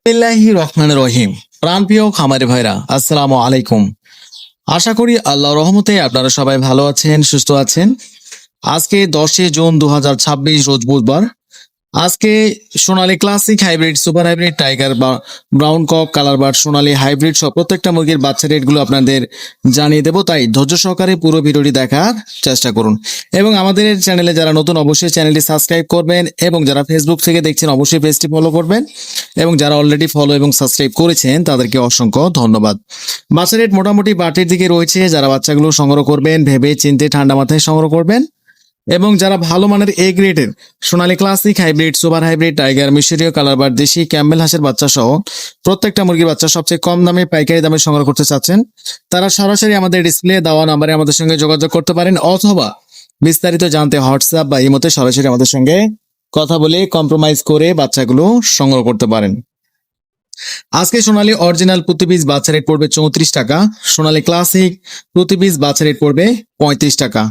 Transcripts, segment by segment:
বিসমিল্লাহির রহমানির রহিম। প্রাণপ্রিয় খামারি ভাইরা, আসসালামু আলাইকুম। আশা করি আল্লাহর রহমতে আপনারা সবাই ভালো আছেন, সুস্থ আছেন। আজকে 10 জুন 2026 রোজ বুধবার। আজকে Sonali classic hybrid, super hybrid, tiger বা brown cock, colour bird, Sonali hybrid সব প্রত্যেকটা মুরগির বাচ্চা রেটগুলো আপনাদের জানিয়ে দেবো, তাই ধৈর্য সহকারে পুরো ভিডিওটি দেখার চেষ্টা করুন। এবং আমাদের চ্যানেলে যারা নতুন, অবশ্যই চ্যানেলটি সাবস্ক্রাইব করবেন, এবং যারা ফেসবুক থেকে দেখছেন অবশ্যই পেজটি ফলো করবেন, এবং যারা অলরেডি ফলো এবং সাবস্ক্রাইব করেছেন তাদেরকে অসংখ্য ধন্যবাদ। বাচ্চা রেট মোটামুটি বাটির দিকে রয়েছে। যারা বাচ্চাগুলো সংগ্রহ করবেন ভেবে চিন্তে ঠান্ডা মাথায় সংগ্রহ করবেন, এবং যারা ভালো মানের এ গ্রেডের Sonali classic hybrid, super hybrid, tiger, মিশরীয়, কালারবার্ড, দেশি, ক্যাম্বেল হাঁসের বাচ্চা সহ প্রত্যেকটা মুরগির বাচ্চা সবচেয়ে কম দামে পাইকারি দামে সংগ্রহ করতে চাচ্ছেন, তারা সরাসরি আমাদের ডিসপ্লে দেওয়া নাম্বারে আমাদের সঙ্গে যোগাযোগ করতে পারেন, অথবা বিস্তারিত জানতে হোয়াটসঅ্যাপ বা ইমোতে সরাসরি আমাদের সঙ্গে কথা বলে কম্প্রোমাইজ করে বাচ্চাগুলো সংগ্রহ করতে পারেন। আজকে সোনালী অরিজিনাল প্রতি পিস বাচ্চা রেট পড়বে 34 টাকা, সোনালী ক্লাসিক প্রতি পিস বাচ্চা রেট পড়বে 35 টাকা,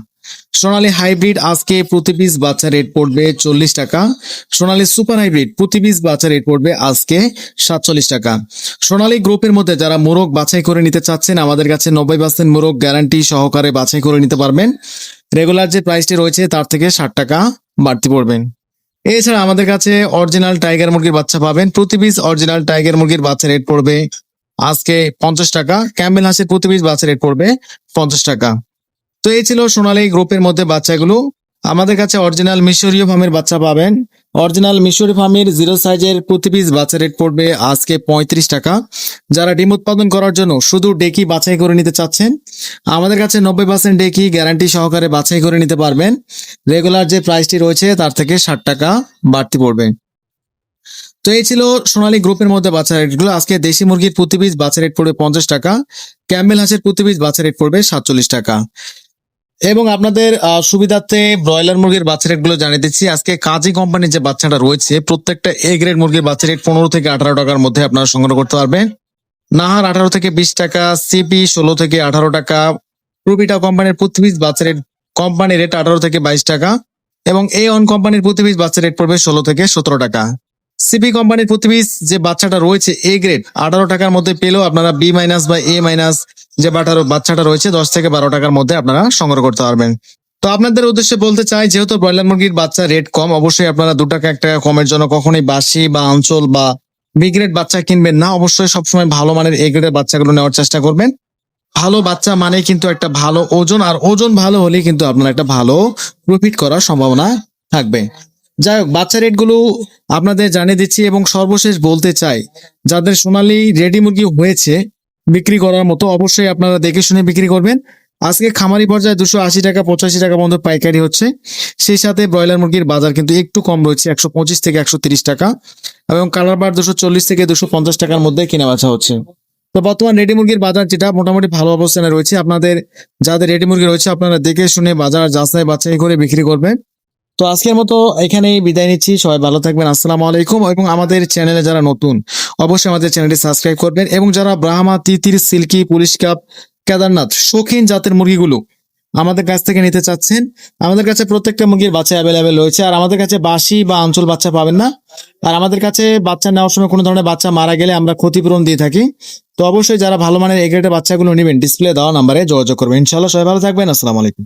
সোনালী হাইব্রিড আজকে প্রতি পিস বাচ্চা রেট পড়বে 40 টাকা, সোনালী সুপার হাইব্রিড প্রতি পিস বাচ্চা রেট পড়বে আজকে 47 টাকা। সোনালী গ্রুপের মধ্যে যারা মোরগ বাছাই করে নিতে চাচ্ছেন, আমাদের কাছে 90% মোরগ গ্যারান্টি সহকারে বাছাই করে নিতে পারবেন। রেগুলার যে প্রাইসটি রয়েছে তার থেকে 60 টাকা বাড়তি পড়বেন। এছাড়া আমাদের কাছে অরিজিনাল টাইগার মুরগির বাচ্চা পাবেন। প্রতি পিস অরিজিনাল টাইগার মুরগির বাচ্চা রেট পড়বে আজকে 50 টাকা, ক্যাম্বেল হাঁসের প্রতি পিস বাচ্চা রেট পড়বে 50 টাকা। তো এই ছিল সোনালী গ্রুপের মধ্যে বাচ্চাগুলো। আমাদের কাছে অরিজিনাল মিশরীয় ফার্মের বাচ্চা পাবেন। অরিজিনাল মিশরীয় ফার্মের 0 সাইজের প্রতি পিস বাচ্চা রেট পড়বে আজকে 35 টাকা। যারা ডিম উৎপাদন করার জন্য শুধু ডেকি বাছাই করে নিতে চাচ্ছেন, আমাদের কাছে 90% ডেকি গ্যারান্টি সহকারে বাছাই করে নিতে পারবেন। রেগুলার যে প্রাইসটি রয়েছে তার থেকে 60 টাকা বাড়তি পড়বে। তো এই ছিল সোনালী গ্রুপের মধ্যে বাচ্চা রেটগুলো। আজকে দেশি মুরগির প্রতি পিস বাচ্চা রেট পড়বে 50 টাকা, ক্যাম্বেল হাঁসের প্রতি পিস বাচ্চা রেট পড়বে 47 টাকা। এবং আপনাদের সুবিধার্থে ব্রয়লার মুরগির বাচ্চা রেট গুলো জানিয়ে দিচ্ছি। আজকে কাজী কোম্পানির যে বাচ্চাটা রয়েছে, প্রত্যেকটা এ গ্রেড মুরগির বাচ্চা রেট 15 থেকে 18 টাকার মধ্যে আপনারা সংগ্রহ করতে পারবেন। নাহার 18 থেকে 20 টাকা, সিপি 16 থেকে 18 টাকা, প্রুবিটা কোম্পানির প্রতি পিস বাচ্চা রেট কোম্পানি রেট 18 থেকে 22 টাকা, এবং এ অন কোম্পানির প্রতি পিস বাচ্চা রেট পড়বে 16 থেকে 17 টাকা। সিপি কোম্পানির প্রতি পিস যে বাচ্চাটা রয়েছে এ গ্রেড 18 টাকার মধ্যে পেলেও আপনারা বি মাইনাস বা এ মাইনাস যে বাচ্চাটা রয়েছে 10 থেকে 12 টাকার মধ্যে আপনারা সংগ্রহ করতে পারবেন। তো আপনাদের উদ্দেশ্যে বলতে চাই, যেহেতু ব্রয়লার মুরগির বাচ্চা রেট কম, অবশ্যই আপনারা 2 টাকা 1 টাকা কমের জন্য কখনোই বাসি বা আঞ্চল বা বি গ্রেড বাচ্চা কিনবেন না। অবশ্যই সবসময় ভালো মানের এ গ্রেডের বাচ্চাগুলো নেওয়ার চেষ্টা করবেন। ভালো বাচ্চা মানে কিন্তু একটা ভালো ওজন, আর ওজন ভালো হলে কিন্তু আপনার একটা ভালো প্রফিট করার সম্ভাবনা থাকবে। যাই হোক, বাচ্চা রেটগুলো আপনাদের জানিয়ে দিচ্ছি, এবং সর্বশেষ বলতে চাই, যাদের সোনালী রেডি মুরগি হয়েছে বিক্রি করার মতো, অবশ্যই আপনারা দেখে শুনে বিক্রি করবেন। আজকে খামারি পর্যায়ে 280 টাকা 85 টাকা পর্যন্ত পাইকারি হচ্ছে। সেই সাথে ব্রয়লার মুরগির বাজার কিন্তু একটু কম রয়েছে, 125 থেকে 130 টাকা, এবং কালার বার 240 থেকে 250 টাকার মধ্যে কেনা বেচা হচ্ছে। তো বর্তমান রেডি মুরগির বাজার যেটা মোটামুটি ভালো অবস্থানে রয়েছে। আপনাদের যাদের রেডি মুরগি রয়েছে আপনারা দেখে শুনে বাজার যাচাই বাছাই করে বিক্রি করবেন। তো আজকের মতো এখানেই বিদায় নিচ্ছি। সবাই ভালো থাকবেন, আসসালামু আলাইকুম। এবং আমাদের চ্যানেলে যারা নতুন, অবশ্যই আমাদের চ্যানেলটি সাবস্ক্রাইব করবেন, এবং যারা ব্রাহ্মা, তিতির, সিল্কি, পুলিশ কাপ, কেদারনাথ শৌখিন জাতের মুরগিগুলো আমাদের কাছ থেকে নিতে চাচ্ছেন, আমাদের কাছে প্রত্যেকটা মুরগির বাচ্চা অ্যাভেলেবেল রয়েছে। আর আমাদের কাছে বাসি বা আঞ্চল বাচ্চা পাবেন না। আর আমাদের কাছে বাচ্চা নেওয়ার সময় কোনো ধরনের বাচ্চা মারা গেলে আমরা ক্ষতিপূরণ দিয়ে থাকি। তো অবশ্যই যারা ভালো মানের এ গ্রেডের বাচ্চাগুলো নেবেন, ডিসপ্লে দেওয়া নাম্বারে যোগাযোগ করবেন। ইনশাআল্লাহ সবাই ভালো থাকবেন, আসসালামু আলাইকুম।